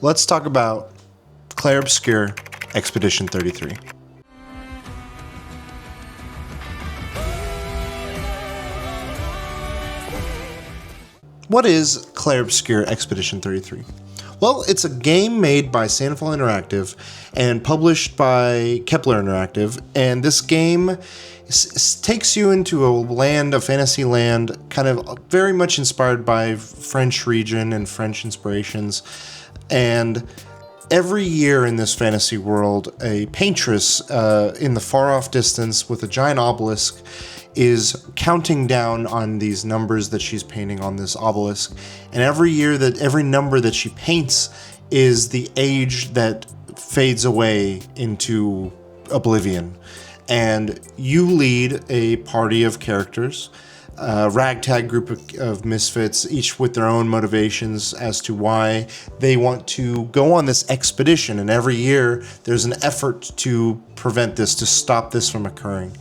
Let's talk about Clair Obscur Expedition 33. What is Clair Obscur Expedition 33? Well, it's a game made by Sandfall Interactive and published by Kepler Interactive, and this game takes you into a land, a fantasy land, kind of very much inspired by French region and French inspirations. And every year in this fantasy world, a paintress in the far-off distance with a giant obelisk is counting down on these numbers that she's painting on this obelisk. And every number that she paints is the age that fades away into oblivion. And you lead a party of characters, a ragtag group of misfits, each with their own motivations as to why they want to go on this expedition. And every year there's an effort to prevent this, to stop this from occurring.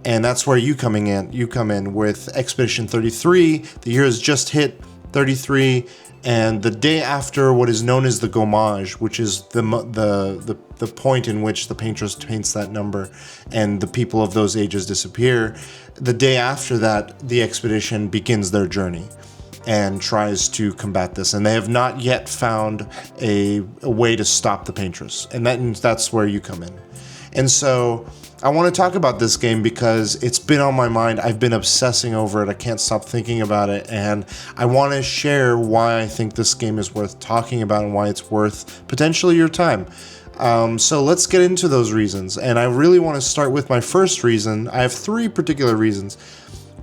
And that's where you come in with Expedition 33. The year has just hit 33, and the day after what is known as the gommage, which is the point in which the paintress paints that number and the people of those ages disappear, the day after that, the expedition begins their journey and tries to combat this. And they have not yet found a way to stop the paintress. And that's where you come in. And so I want to talk about this game because it's been on my mind. I've been obsessing over it. I can't stop thinking about it. And I want to share why I think this game is worth talking about and why it's worth potentially your time. So let's get into those reasons. And I really want to start with my first reason. I have three particular reasons.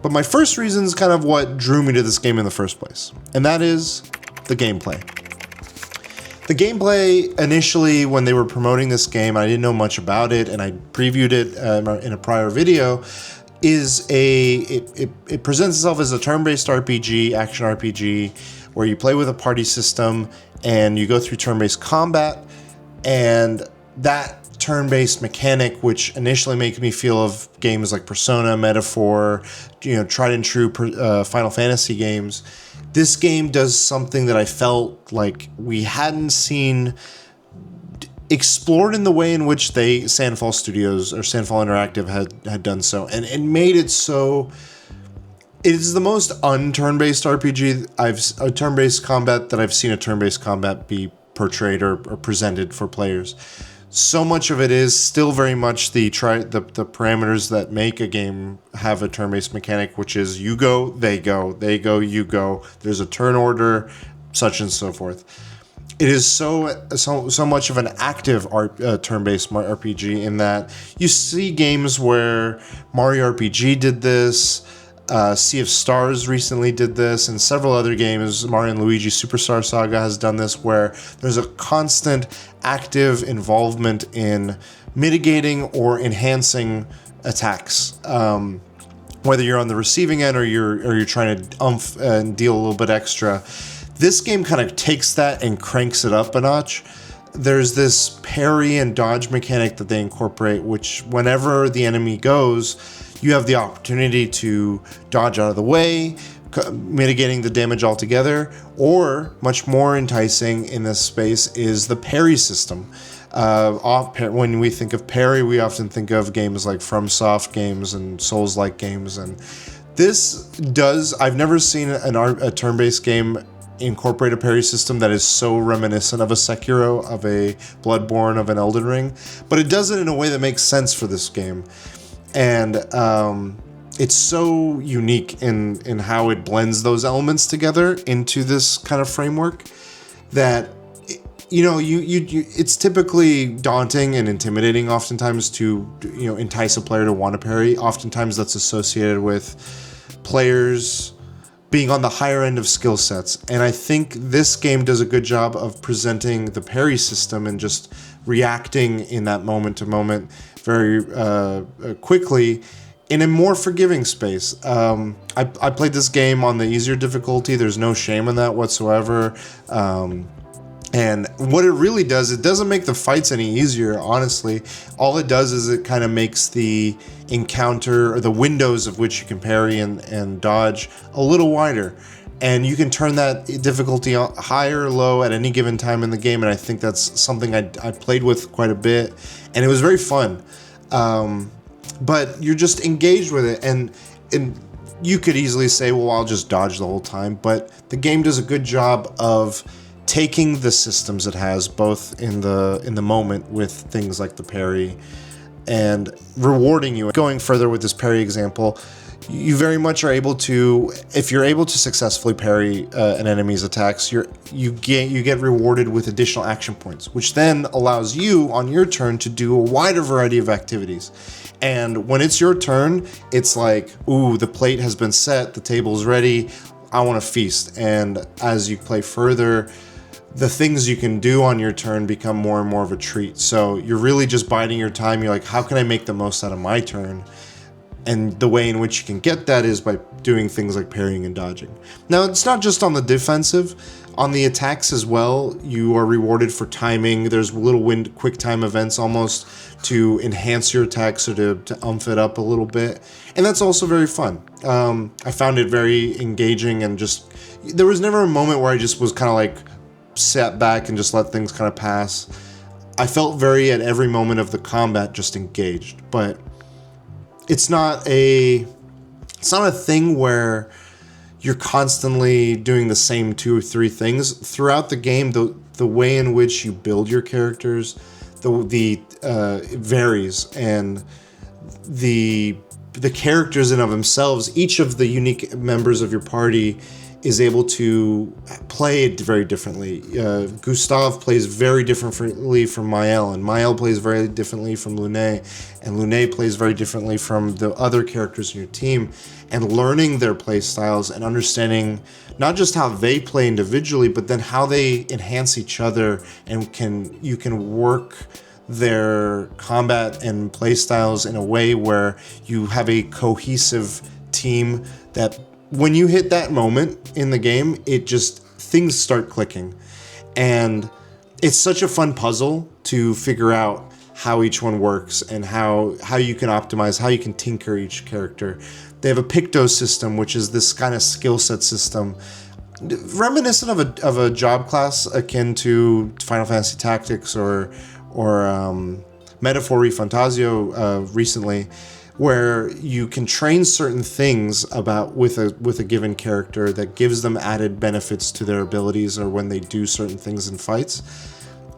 But my first reason is kind of what drew me to this game in the first place. And that is the gameplay. The gameplay, initially, when they were promoting this game, I didn't know much about it, and I previewed it in a prior video, it presents itself as a turn-based RPG, action RPG, where you play with a party system, and you go through turn-based combat, and that turn-based mechanic, which initially made me feel of games like Persona, Metaphor, tried and true Final Fantasy games. This game does something that I felt like we hadn't seen explored in the way in which Sandfall Studios or Sandfall Interactive had done so, and it made it so. It is the most un-turn-based RPG a turn-based combat that I've seen a turn-based combat be portrayed or presented for players. So much of it is still very much the parameters that make a game have a turn-based mechanic, which is you go, they go, you go. There's a turn order, such and so forth. It is so much of an active turn-based RPG in that you see games where Mario RPG did this, Sea of Stars recently did this, and several other games, Mario and Luigi Superstar Saga has done this, where there's a constant active involvement in mitigating or enhancing attacks. Whether you're on the receiving end or you're trying to and deal a little bit extra. This game kind of takes that and cranks it up a notch. There's this parry and dodge mechanic that they incorporate, which whenever the enemy goes, you have the opportunity to dodge out of the way, mitigating the damage altogether, or much more enticing in this space is the parry system. When we think of parry, we often think of games like FromSoft games and Souls-like games, and I've never seen a turn-based game incorporate a parry system that is so reminiscent of a Sekiro, of a Bloodborne, of an Elden Ring, but it does it in a way that makes sense for this game. And it's so unique in how it blends those elements together into this kind of framework that it's typically daunting and intimidating oftentimes to entice a player to want to parry. Oftentimes that's associated with players being on the higher end of skill sets, and I think this game does a good job of presenting the parry system and just reacting in that moment to moment very quickly in a more forgiving space. I played this game on the easier difficulty. There's no shame in that whatsoever. And what it really does, it doesn't make the fights any easier, honestly. All it does is it kind of makes the encounter, or the windows of which you can parry and dodge, a little wider. And you can turn that difficulty high or low at any given time in the game, and I think that's something I played with quite a bit, and it was very fun. But you're just engaged with it, and you could easily say, well, I'll just dodge the whole time, but the game does a good job of taking the systems it has, both in the moment with things like the parry, and rewarding you. Going further with this parry example, you very much are able to, if you're able to successfully parry an enemy's attacks, you get rewarded with additional action points, which then allows you on your turn to do a wider variety of activities. And when it's your turn, it's like, ooh, the plate has been set, the table's ready, I want to feast. And as you play further, the things you can do on your turn become more and more of a treat. So you're really just biding your time. You're like, how can I make the most out of my turn? And the way in which you can get that is by doing things like parrying and dodging. Now, it's not just on the defensive. On the attacks as well, you are rewarded for timing. There's little quick time events almost to enhance your attacks or to umph it up a little bit. And that's also very fun. I found it very engaging, and just, there was never a moment where I just was kind of like sat back and just let things kind of pass. I felt very, at every moment of the combat, just engaged. But it's not a thing where you're constantly doing the same 2 or 3 things throughout the game. The way in which you build your characters, it varies, and the characters in of themselves, each of the unique members of your party is able to play it very differently. Gustav plays very differently from Maël, and Maël plays very differently from Lune, and Lune plays very differently from the other characters in your team. And learning their play styles and understanding not just how they play individually, but then how they enhance each other, and you can work their combat and play styles in a way where you have a cohesive team that, when you hit that moment in the game, things start clicking. And it's such a fun puzzle to figure out how each one works and how you can optimize, how you can tinker each character. They have a Picto system, which is this kind of skill set system, reminiscent of a job class akin to Final Fantasy Tactics or Metaphor Refantasio recently, where you can train certain things with a given character that gives them added benefits to their abilities or when they do certain things in fights.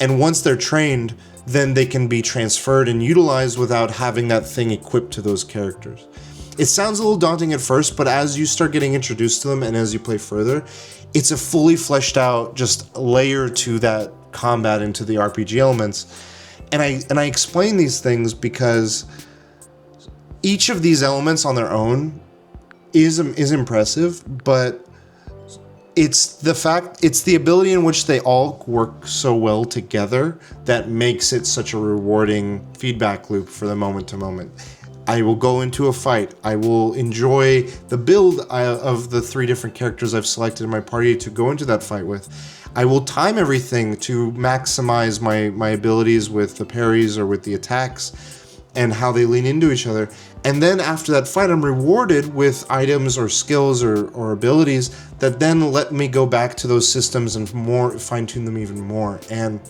And once they're trained, then they can be transferred and utilized without having that thing equipped to those characters. It sounds a little daunting at first, but as you start getting introduced to them and as you play further, it's a fully fleshed out just layer to that combat and to the RPG elements. And I explain these things because each of these elements on their own is impressive, but it's the ability in which they all work so well together that makes it such a rewarding feedback loop for the moment to moment. I will go into a fight. I will enjoy the build of the 3 different characters I've selected in my party to go into that fight with. I will time everything to maximize my abilities with the parries or with the attacks and how they lean into each other. And then after that fight, I'm rewarded with items or skills or abilities that then let me go back to those systems and fine-tune them even more. And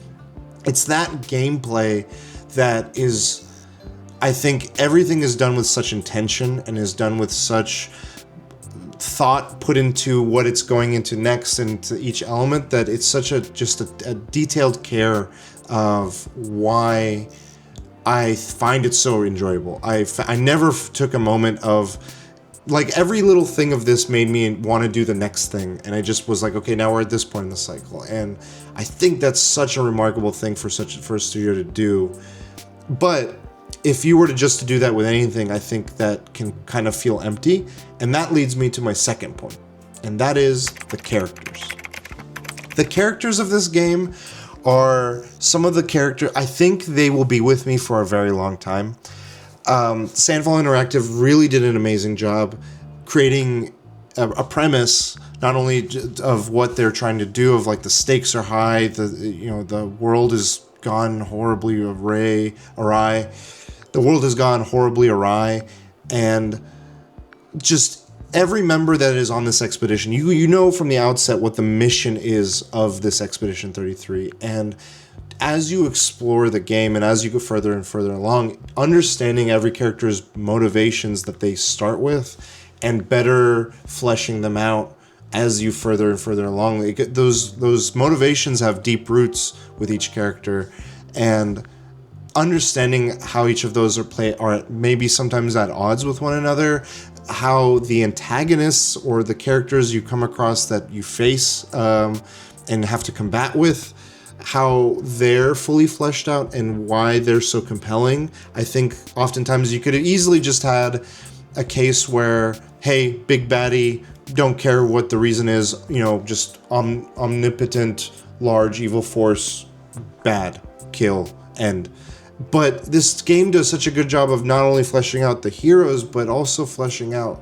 it's that gameplay that is, I think everything is done with such intention and is done with such thought put into what it's going into next and to each element, that it's such a detailed care of why I find it so enjoyable. I never took a moment of, like, every little thing of this made me want to do the next thing, and I just was like, okay, now we're at this point in the cycle. And I think that's such a remarkable thing for a studio to do. But if you were to do that with anything, I think that can kind of feel empty. And that leads me to my second point, and that is the characters. The characters of this game are some of the characters, I think they will be with me for a very long time. Sandfall Interactive really did an amazing job creating a premise, not only of what they're trying to do, of like the stakes are high, the world has gone horribly awry. The world has gone horribly awry, and just every member that is on this expedition, you know from the outset what the mission is of this Expedition 33. And as you explore the game and as you go further and further along, understanding every character's motivations that they start with and better fleshing them out as you further and further along. Those motivations have deep roots with each character, and understanding how each of those are maybe sometimes at odds with one another, how the antagonists or the characters you come across that you face and have to combat with, how they're fully fleshed out and why they're so compelling. I think oftentimes you could have easily just had a case where, hey, big baddie, don't care what the reason is, just omnipotent, large, evil force, bad, kill, end. But this game does such a good job of not only fleshing out the heroes, but also fleshing out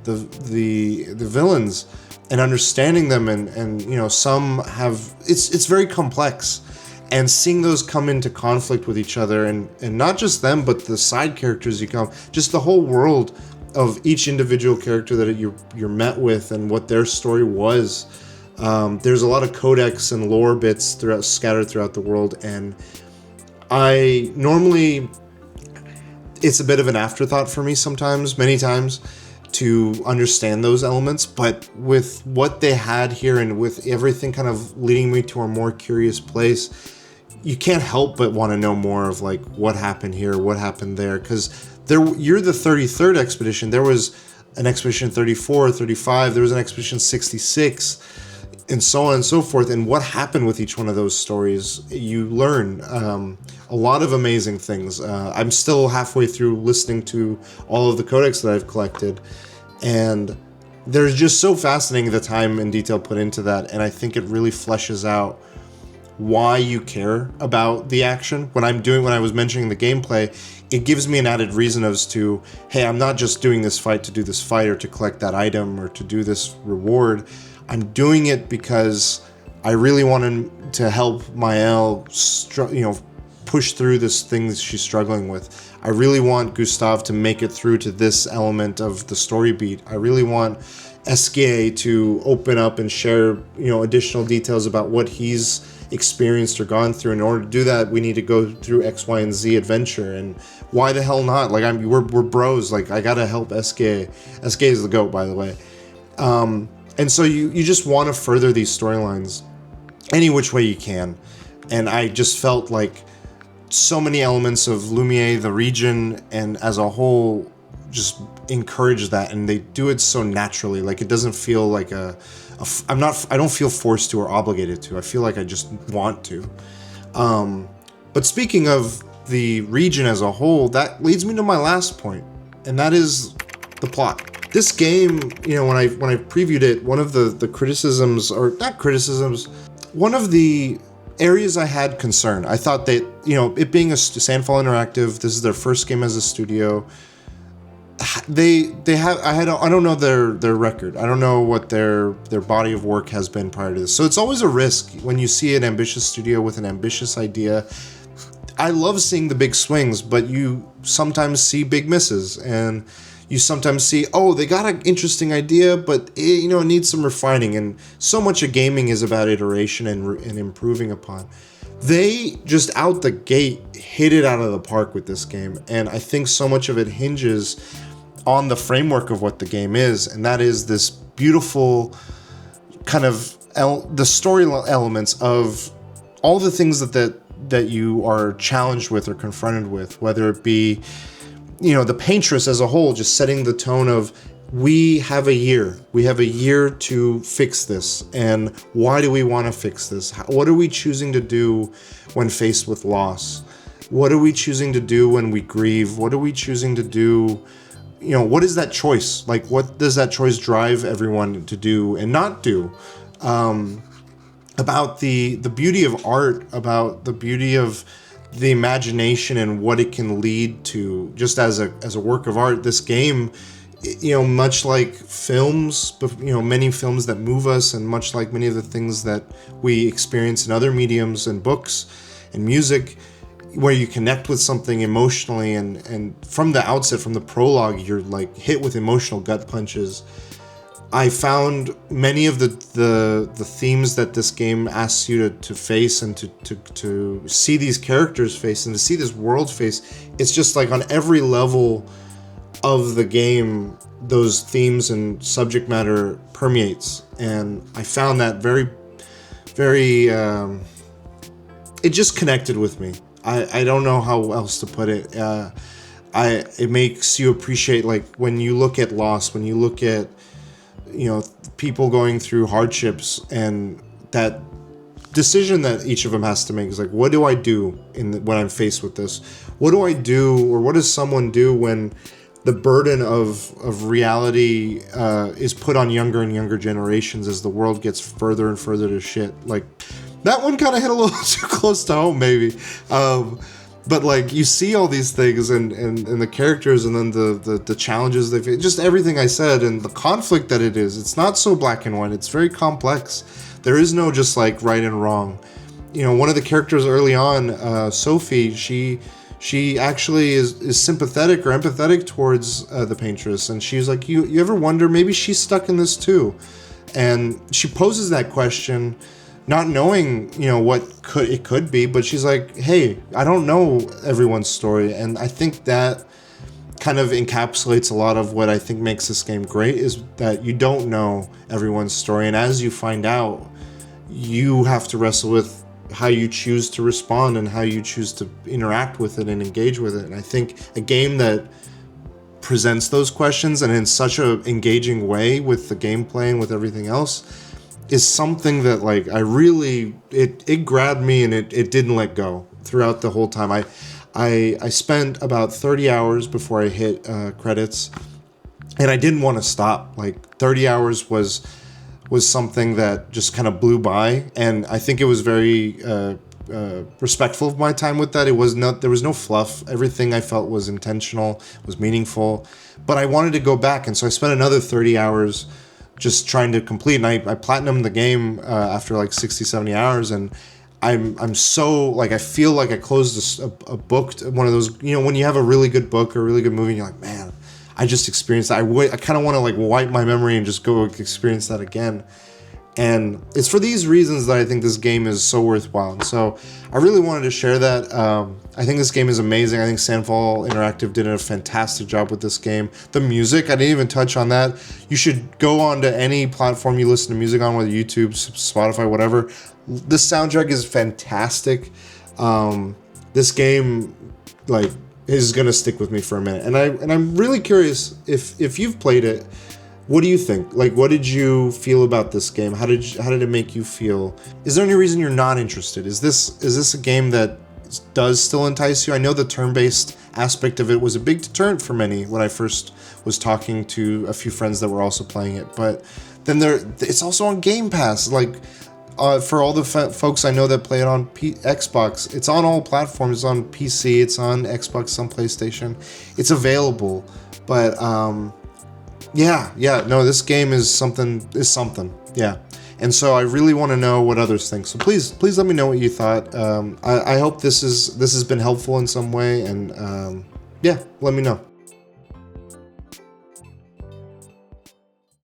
the villains and understanding them. And some have, it's very complex. And seeing those come into conflict with each other, and not just them, but the side characters just the whole world of each individual character that you're met with and what their story was. There's a lot of codex and lore bits scattered throughout the world, and it's a bit of an afterthought for me sometimes, many times, to understand those elements, but with what they had here and with everything kind of leading me to a more curious place, you can't help but want to know more of like what happened here, what happened there, because you're the 33rd expedition. There was an expedition 34, 35, there was an expedition 66, and so on and so forth. And what happened with each one of those stories, you learn a lot of amazing things. I'm still halfway through listening to all of the codex that I've collected, and there's just so fascinating the time and detail put into that. And I think it really fleshes out why you care about the action. When I was mentioning the gameplay, it gives me an added reason as to, hey, I'm not just doing this fight to do this fight or to collect that item or to do this reward. I'm doing it because I really want to help Maëlle, push through this thing that she's struggling with. I really want Gustave to make it through to this element of the story beat. I really want Esquier to open up and share, additional details about what he's experienced or gone through. In order to do that, we need to go through X, Y, and Z adventure. And why the hell not? Like, we're bros. Like, I gotta help Esquier. Esquier is the GOAT, by the way. And so you just want to further these storylines any which way you can. And I just felt like so many elements of Lumiere, the region, and as a whole, just encourage that, and they do it so naturally. Like, it doesn't feel like I don't feel forced to or obligated to. I feel like I just want to. But speaking of the region as a whole, that leads me to my last point, and that is the plot. This game, when I previewed it, one of the criticisms, or not criticisms, one of the areas I had concern. I thought that, it being a Sandfall Interactive, this is their first game as a studio. I don't know their record. I don't know what their body of work has been prior to this. So it's always a risk when you see an ambitious studio with an ambitious idea. I love seeing the big swings, but you sometimes see big misses, and you sometimes see, they got an interesting idea, but it needs some refining. And so much of gaming is about iteration and improving upon. They just out the gate hit it out of the park with this game, and I think so much of it hinges on the framework of what the game is, and that is this beautiful kind of the story elements of all the things that you are challenged with or confronted with, whether it be the paintress as a whole, just setting the tone of, we have a year to fix this, and why do we want to fix this? What are we choosing to do when faced with loss? What are we choosing to do when we grieve? What are we choosing to do? What is that choice? Like, what does that choice drive everyone to do and not do? About the beauty of art, about the beauty of the imagination and what it can lead to just as a work of art. This game, much like films, many films that move us, and much like many of the things that we experience in other mediums and books and music, where you connect with something emotionally, and from the outset, from the prologue, you're like hit with emotional gut punches. I found many of the themes that this game asks you to face and to see these characters face and to see this world face. It's just like on every level of the game, those themes and subject matter permeates, and I found that very, very. It just connected with me. I don't know how else to put it. It makes you appreciate, like, when you look at loss, when you look at, you know, people going through hardships, and that decision that each of them has to make is like, what do I do when I'm faced with this? What do I do, or what does someone do when the burden of reality is put on younger and younger generations as the world gets further and further to shit? Like, that one kind of hit a little too close to home, maybe. But like, you see all these things and the characters, and then the challenges they face, just everything I said, and the conflict that it is. It's not so black and white. It's very complex. There is no just like right and wrong. You know, one of the characters early on, Sophie, she actually is sympathetic or empathetic towards the paintress, and she's like, you ever wonder maybe she's stuck in this too? And she poses that question, not knowing, you know, what it could be, but she's like, hey, I don't know everyone's story. And I think that kind of encapsulates a lot of what I think makes this game great, is that you don't know everyone's story, and as you find out, you have to wrestle with how you choose to respond and how you choose to interact with it and engage with it. And I think a game that presents those questions and in such a engaging way with the gameplay and with everything else is something that, like, I really, it grabbed me, and it didn't let go throughout the whole time. I spent about 30 hours before I hit credits, and I didn't want to stop. Like, 30 hours was something that just kind of blew by, and I think it was very respectful of my time with that. There was no fluff. Everything I felt was intentional, was meaningful, but I wanted to go back, and so I spent another 30 hours just trying to complete, and I platinumed the game after like 60, 70 hours, and I'm so, like, I feel like I closed a book, one of those, you know, when you have a really good book or a really good movie, and you're like, man, I just experienced that. I kind of want to, like, wipe my memory and just go experience that again. And it's for these reasons that I think this game is so worthwhile. And so I really wanted to share that. I think this game is amazing. I think Sandfall Interactive did a fantastic job with this game. The music, I didn't even touch on that. You should go on to any platform you listen to music on, whether YouTube, Spotify, whatever. The soundtrack is fantastic. This game, like, is gonna stick with me for a minute. And I'm really curious if you've played it. What do you think? Like, what did you feel about this game? How did it make you feel? Is there any reason you're not interested? Is this a game that does still entice you? I know the turn-based aspect of it was a big deterrent for many when I first was talking to a few friends that were also playing it. But then it's also on Game Pass. Like, for all the folks I know that play it on Xbox, it's on all platforms. It's on PC, it's on Xbox, it's on PlayStation. It's available. But no, this game is something. Yeah. And so I really want to know what others think. So please let me know what you thought. I hope this has been helpful in some way, and let me know.